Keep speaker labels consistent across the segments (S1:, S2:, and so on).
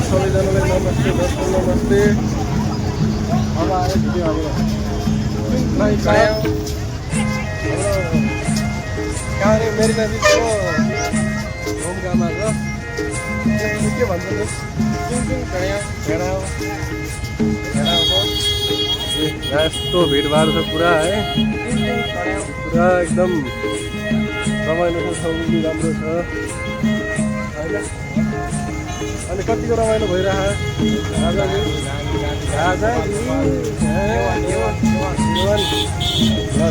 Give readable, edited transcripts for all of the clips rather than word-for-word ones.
S1: सबैजनालाई नमस्ते दर्शक नमस्ते। अब आयो भिडियो हाम्रो काँडे मेरिना बिचको घुमघाममा छ। के भन्छ नि यस्तो भिडभाड छ पुरा है, पुरा एकदम रमाइलो छ, ठाउँ पनि राम्रो छ होइन। अनि कतिको रमाइलो भइरहेको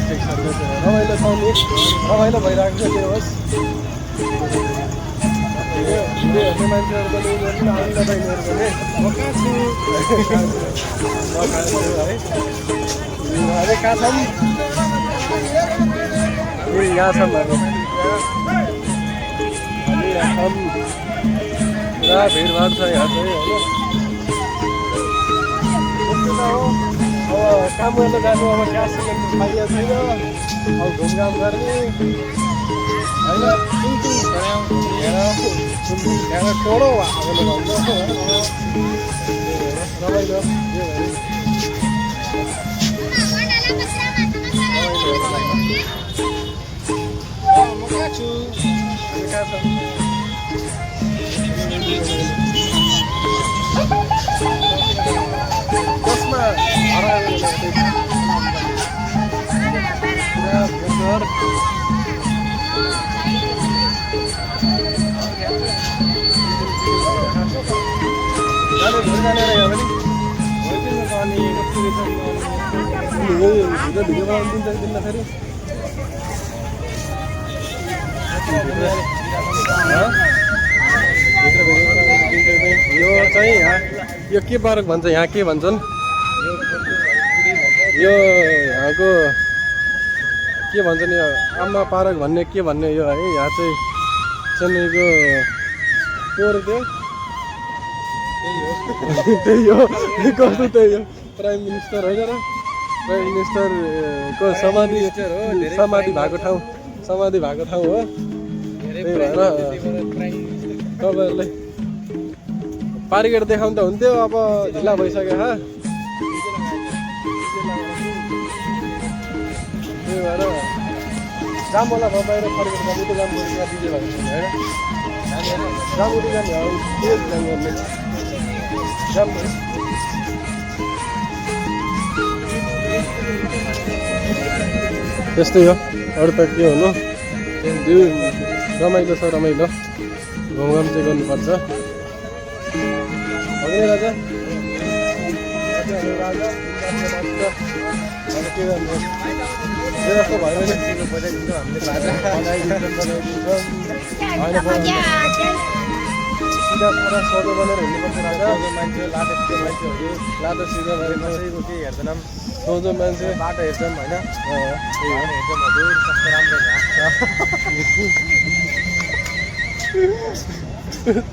S1: ठिक छ, रमाइलो छ नि, रमाइलो भइरहेको छ। त्यो होस् हेर्ने मान्छेहरू पनि आउनु बहिनीहरू पनि अझै कहाँ छौँ, यहाँ छौँ हामी यहाँ छौँ। पुरा भिडभाड छ यहाँ चाहिँ होइन। अब काम गर्न जानु, अब ग्यास सिलिन्डर पाइएको छैन, अब घुमघाम गर्ने होइन। यहाँ टोडो भन्छ रमाइलो यो चाहिँ यहाँ यो के पार्क भन्छ, यहाँ के भन्छन् यो यहाँको के भन्छन्, यो आम्बा पार्क भन्ने के भन्ने यो है। यहाँ चाहिँ चेन्नईको पोहोर त्यही हो कस्तो त्यही हो, प्राइम मिनिस्टर होइन र, प्राइम मिनिस्टरको समाधि भएको ठाउँ हो। त्यही भएर तपाईँहरूलाई पारिकेट देखाउँदा हुन्थ्यो, अब ढिला भइसक्यो हा। त्यही भएर जाम होला बाहिर फर्केर जानु त जाम गरेर दिजे भएको छैन होइन। जाम उठि जाने हो, के जाम गर्ने जाम भयो। त्यस्तै हो, अरू त के हुनु। रमाइलो छ, रमाइलो घुमघाम चाहिँ गर्नुपर्छ। राजा के गर्नु जस्तो भयो भने सिधा सारा सधैँ बनेर हिँड्नुपर्छ। राजा मान्छे लाटो सिधा कसैको केही हेर्दैनौँ, सोझो मान्छे बाटो हेर्छौँ होइन। हेर्छौँ हजुर कस्तो राम्रो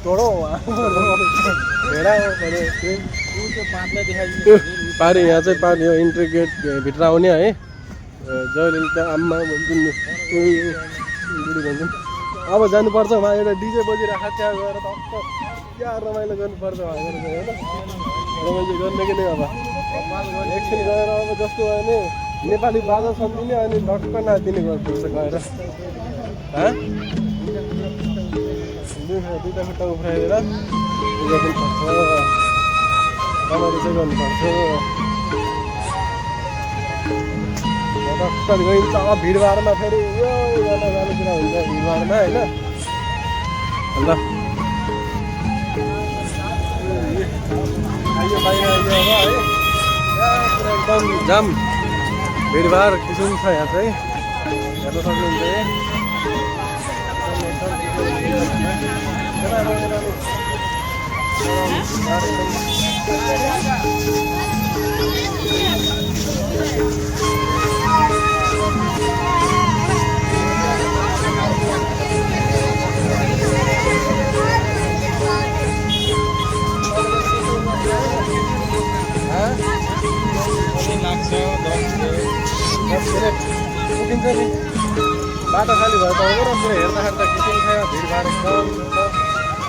S1: थोडो पारि यहाँ चाहिँ पारि यो इन्ट्री गेट भित्र आउने है। जहिले त आम्मा भन्छन् बुढी भन्छन्। अब जानुपर्छ उहाँ एउटा डिजे बजिरहेको त्यहाँ गएर टक्क क्या रमाइलो गर्नुपर्छ उहाँ गएर होइन। रमाइलो गर्ने कि नै अब एकछिन गएर अब जस्तो भयो भने नेपाली बाजा सम्झिने अनि टक्क नाचिदिने गर्नुपर्छ गएर। दुईवटा खुट्टा उफ्राएर गर्नुपर्छ, रमाइलो चाहिँ गर्नुपर्छ। टक्क गइन्छ अब भिडभाडमा, फेरि यो जानुतिर हुन्छ भिडभाडमा होइन। ल आइयो बाहिर आइयो अब है, पुरा एकदम जाम भिडभाड किसिम छ यहाँ चाहिँ, हेर्न सक्नुहुन्छ है। उठिन्छ नि बाटो खाली भयो त हेर्दाखेरि त किसिम छ भिडभाड एकदम।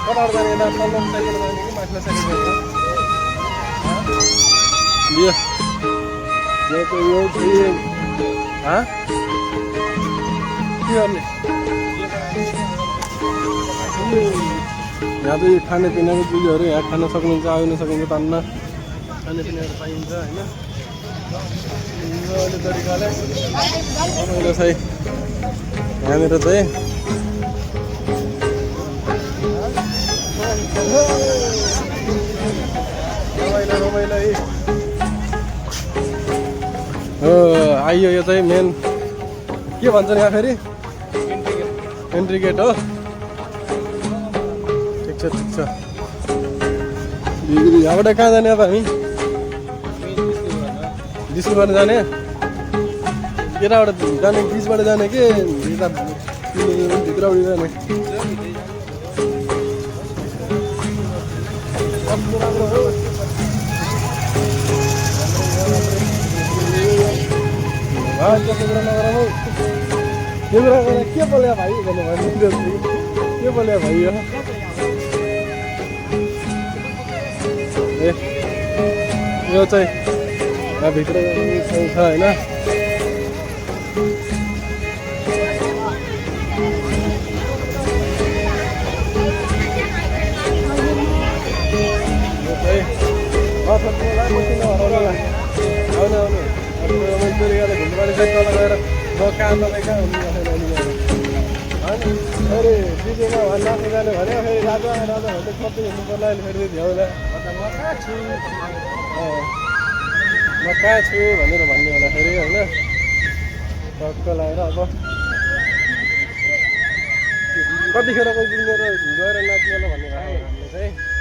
S1: कताबाट जाने यता सल्लम साइकल जाने कि राख्न सकिन्छ यो तो यो हाँ के गर्ने यहाँ चाहिँ खानेपिनाको चिजहरू यहाँ खान सक्नुहुन्छ आउन सकिन्छ तन्न खानेपिनाहरू पाइन्छ होइन अहिले तरिकाले रमाइलो छ यहाँनिर चाहिँ रमाइलो है आइयो यो चाहिँ मेन के भन्छन् यहाँ फेरि एन्ट्री गेट हो ठिक छ यहाँबाट कहाँ जाने अब हामी डिस्कबाट जाने केटाबाट जाने बिचबाट जाने कि भित्रबाट जाने के बोले भाइ के बोले भाइ यो चाहिँ भित्र छ होइन काम कहाँ हुनु अरे डिजेमा नाच्नु जाने भने फेरि राजा भन्दै कति हुनु पर्ला अहिले फेरि झ्याउला म कहाँ छु भनेर भन्ने होला फेरि होइन टक्क लगाएर अब कतिखेर पुगेर गएर नाच्नु होला भन्ने हामीले चाहिँ